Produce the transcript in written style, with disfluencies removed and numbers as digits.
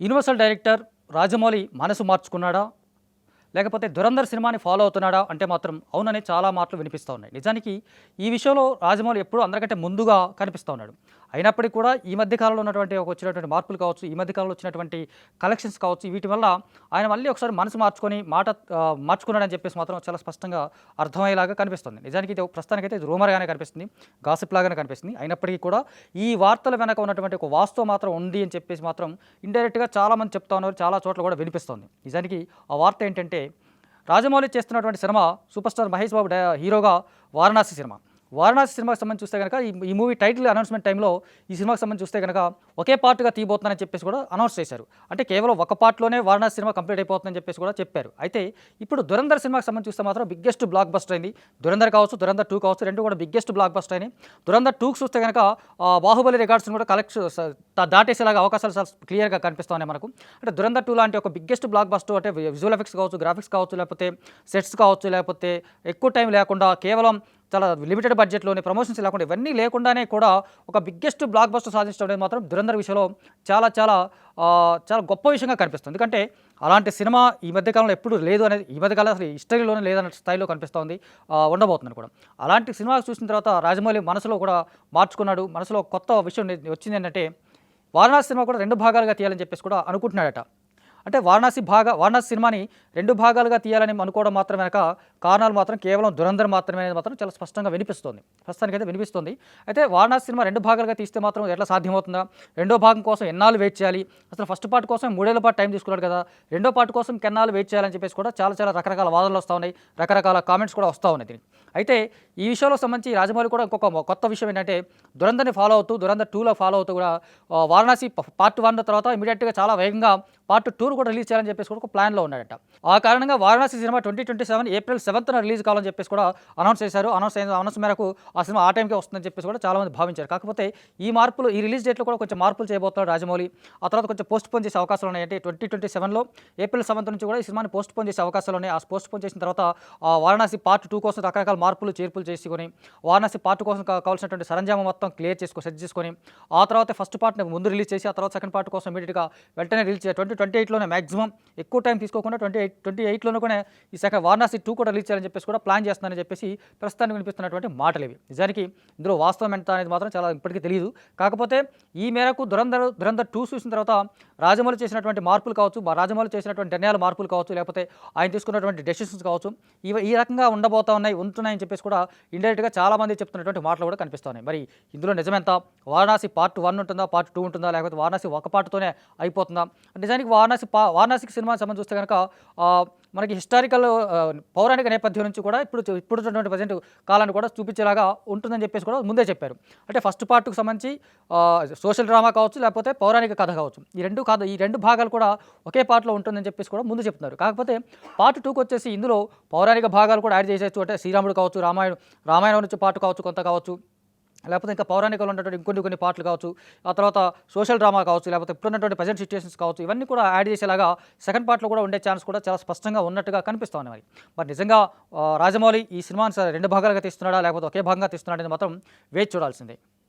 Universal director Rajamouli మనసు మార్చుకున్నాడా? లేకపోతే 'ధురంధర్' సినిమాని ఫాలో అవుతున్నాడా అంటే మాత్రం అవుననే చాలా మాటలు వినిపిస్తూ ఉన్నాయి. నిజానికి ఈ విషయంలో రాజమౌళి ఎప్పుడూ అందరికంటే ముందుగా కనిపిస్తూ ఉన్నాడు. అయినప్పటికీ కూడా ఈ మధ్య కాలంలో వచ్చినటువంటి మార్పులు కావచ్చు, ఈ మధ్య కాలంలో వచ్చినటువంటి కలెక్షన్స్ కావచ్చు, వీటి వల్ల ఆయన మళ్ళీ ఒకసారి మనసు మార్చుకొని మార్చుకున్నాడని చెప్పేసి మాత్రం చాలా స్పష్టంగా అర్థమయ్యేలాగా కనిపిస్తుంది. నిజానికి ఇది ప్రస్తుతానికైతే ఇది రూమర్‌గానే కనిపిస్తుంది. గాసిప్ లాగానే కనిపిస్తుంది. అయినప్పటికీ కూడా ఈ వార్తల వెనక ఉన్నటువంటి ఒక వాస్తవం మాత్రం ఉంది అని చెప్పేసి మాత్రం ఇండైరెక్ట్‌గా చాలామంది చెప్తా ఉన్నారు. చాలా చోట్ల కూడా వినిపిస్తోంది. నిజానికి ఆ వార్త ఏంటంటే రాజమౌళి చేస్తున్నటువంటి cinema super star Mahesh Babu హీరోగా 'వారణాసి' సినిమా. 'వారణాసి' సినిమాకి సంబంధించి చూస్తే గనక ఈ మూవీ టైటిల్ అనౌన్స్‌మెంట్ టైంలో ఈ సినిమాకి సంబంధించి చూస్తే గనక ఒకే పార్ట్‌గా తీయబోతున్నానని చెప్పేసి కూడా అనౌన్స్ చేశారు. అంటే కేవలం ఒక పార్ట్‌లోనే 'వారణాసి' సినిమా కంప్లీట్ అయిపోతుందని చెప్పేసి కూడా చెప్పారు. అయితే ఇప్పుడు 'ధురంధర్' సినిమాకి సంబంధించి చూస్తే మాత్రం బిగ్గెస్ట్ బ్లాక్ బస్టర్ అయింది. 'ధురంధర్' కావచ్చు, 'ధురంధర్ 2' కావచ్చు, రెండు కూడా బిగ్గెస్ట్ బ్లాక్ బస్టర్ అయినాయి. 'ధురంధర్ 2'కి చూస్తే గనక 'బాహుబలి' రికార్డ్స్‌ని కూడా దాటేసేలాగా అవకాశాలు చాలా క్లియర్‌గా కనిపిస్తున్నాయి మనకు. అంటే 'ధురంధర్ 2' లాంటి ఒక బిగ్గెస్ట్ బ్లాక్ బస్టర్ అంటే విజువల్ ఎఫెక్ట్స్ కావచ్చు, గ్రాఫిక్స్ కావచ్చు, లేకపోతే సెట్స్ కావచ్చు, లేకపోతే ఎక్కువ టైం లేకుండా కేవలం చాలా లిమిటెడ్ బడ్జెట్‌లోనే ప్రమోషన్స్ లేకుండా ఇవన్నీ లేకుండానే కూడా ఒక బిగ్గెస్ట్ బ్లాక్ బస్టర్ సాధించడం అనేది మాత్రం 'ధురంధర్' విషయంలో చాలా చాలా చాలా గొప్ప విషయంగా కనిపిస్తుంది. ఎందుకంటే అలాంటి సినిమా ఈ మధ్య కాలంలో ఎప్పుడు లేదు అనేది, ఈ మధ్య కాలంలో అసలు హిస్టరీలోనే లేదన్న స్థాయిలో కనిపిస్తోంది. ఉండబోతుంది కూడా. అలాంటి సినిమా చూసిన తర్వాత రాజమౌళి మనసులో కూడా మార్చుకున్నాడు. మనసులో కొత్త విషయం వచ్చిందేంటంటే 'వారణాసి' సినిమా కూడా 2 భాగాలుగా తీయాలని చెప్పేసి కూడా అనుకుంటున్నాడట. అంటే 'వారణాసి' సినిమాని 2 భాగాలుగా తీయాలని అనుకోవడం మాత్రం వెనక కారణాలు మాత్రం కేవలం 'ధురంధర్' మాత్రమే అనేది మాత్రం చాలా స్పష్టంగా వినిపిస్తోంది. ప్రస్తుతానికైతే వినిపిస్తుంది. అయితే 'వారణాసి' సినిమా 2 భాగాలుగా తీస్తే మాత్రం ఎట్లా సాధ్యమవుతుందా? రెండో భాగం కోసం ఎన్నాళ్ళు వెయిట్ చేయాలి? అసలు ఫస్ట్ పార్ట్ కోసం 3 ఏళ్ల పాటు టైం తీసుకున్నాడు కదా! రెండో పార్ట్ కోసం ఇంకెన్నాళ్ళు వెయిట్ చేయాలని చెప్పేసి కూడా చాలా చాలా రకరకాల వాదనలు వస్తూ ఉన్నాయి. రకరకాల కామెంట్స్ కూడా వస్తూ ఉన్నాయి దీనికి. అయితే ఈ విషయంలో సంబంధించి రాజమౌళి కూడా ఇంకొక కొత్త విషయం ఏంటంటే 'ధురంధర్‌ని' ఫాలో అవుతూ 'ధురంధర్ 2'లో ఫాలో అవుతూ కూడా 'వారణాసి' పార్ట్ 1 తర్వాత ఇమీడియట్‌గా చాలా వేగంగా పార్ట్ 2 కూడా రిలీజ్ చేయాలని చెప్పేసి కూడా ఒక ప్లాన్‌లో ఉన్నాడట. ఆ కారణంగా 'వారణాసి' సినిమా 2027 ఏప్రిల్ 7న రిలీజ్ కావాలని చెప్పేసి కూడా అనౌన్స్ చేశారు. అనౌన్స్ మేరకు ఆ సినిమా ఆ టైంకే వస్తుందని చెప్పేసి కూడా చాలామంది భావించారు. కాకపోతే ఈ రిలీజ్ డేట్‌లో కూడా కొంచెం మార్పులు చేయబోతున్నాడు రాజమౌళి. ఆ తర్వాత కొంచెం పోస్ట్‌పోన్ చేసే అవకాశాలు ఉన్నాయి. అంటే 2027లో ఏప్రిల్ 7 నుంచి కూడా ఈ సినిమాని పోస్ట్‌పోన్ చేసే అవకాశాలు ఉన్నాయి. ఆ పోస్ట్‌పోన్ చేసిన తర్వాత 'వారణాసి' పార్ట్ 2 కోసం రకరకాల మార్పులు, చేర్పులు చేసుకొని 'వారణాసి' పార్ట్ కోసం కావాల్సినటువంటి సరంజామా మొత్తం సెట్ చేసుకొని ఆ తర్వాత ఫస్ట్ పార్ట్‌ని ముందు రిలీజ్ చేసి ఆ తర్వాత సెకండ్ పార్ట్ కోసం ఇమీడియట్‌గా వెంటనే రిలీజ్ 2028లోనే మాక్సిమం ఎక్కువ టైం తీసుకోకుండా 28లోనే కూడా ఈ 'వారణాసి 2' కూడా రిలీజ్ చేయాలని చెప్పేసి కూడా ప్లాన్ చేస్తున్నారని చెప్పేసి ప్రస్తుతానికి వినిపిస్తున్నటువంటి మాటలు ఇవి. నిజానికి ఇందులో వాస్తవం ఎంత అనేది మాత్రం చాలా ఇప్పటికీ తెలియదు. కాకపోతే ఈ మేరకు 'ధురంధర్ 2' చూసిన తర్వాత రాజమౌళి చేసినటువంటి మార్పులు కావచ్చు, రాజమౌళి చేసినటువంటి నిర్ణయాల మార్పులు కావచ్చు, లేకపోతే ఆయన తీసుకున్నటువంటి డెసిషన్స్ కావచ్చు, ఈ రకంగా ఉంటున్నాయని చెప్పేసి కూడా ఇండైరెక్ట్‌గా చాలామంది చెప్తున్నటువంటి మాటలు కూడా కనిపిస్తున్నాయి. మరి ఇందులో నిజమెంత? 'వారణాసి' పార్ట్ 1 ఉంటుందా? పార్ట్ 2 ఉంటుందా? లేకపోతే 'వారణాసి' ఒక పార్ట్‌తోనే అయిపోతుందా? నిజానికి 'వారణాసికి' సినిమా సంబంధించి చూస్తే కనుక మనకి హిస్టారికల్ పౌరాణిక నేపథ్యం నుంచి కూడా ఇప్పుడున్నటువంటి ప్రజెంట్ కాలాన్ని కూడా చూపించేలాగా ఉంటుందని చెప్పేసి కూడా ముందే చెప్పారు. అంటే ఫస్ట్ పార్ట్‌కు సంబంధించి సోషల్ డ్రామా కావచ్చు, లేకపోతే పౌరాణిక కథ కావచ్చు. ఈ రెండు భాగాలు కూడా ఒకే పార్ట్‌లో ఉంటుందని చెప్పేసి కూడా ముందు చెప్తున్నారు. కాకపోతే పార్ట్ 2కి వచ్చేసి ఇందులో పౌరాణిక భాగాలు కూడా యాడ్ చేసేయచ్చు. అంటే శ్రీరాముడు కావచ్చు, రామాయణం నుంచి పార్ట్ కావచ్చు, కొంత కావచ్చు, లేకపోతే ఇంకా పౌరాణికలో ఉన్నటువంటి కొన్ని పాటలు కావచ్చు, ఆ తర్వాత సోషల్ డ్రామా కావచ్చు, లేకపోతే ఇప్పుడున్నటువంటి ప్రజెంట్ సిట్యుయేషన్స్ కావచ్చు, ఇవన్నీ కూడా యాడ్ చేసేలాగా సెకండ్ పార్ట్‌లో కూడా ఉండే ఛాన్స్ కూడా చాలా స్పష్టంగా ఉన్నట్టుగా కనిపిస్తూ ఉన్నాయి. మరి నిజంగా రాజమౌళి ఈ సినిమాని 2 భాగాలుగా తీస్తున్నాడా? లేకపోతే ఒకే భాగంగా తీస్తున్నాడా అనేది మాత్రం వేచి చూడాల్సిందే.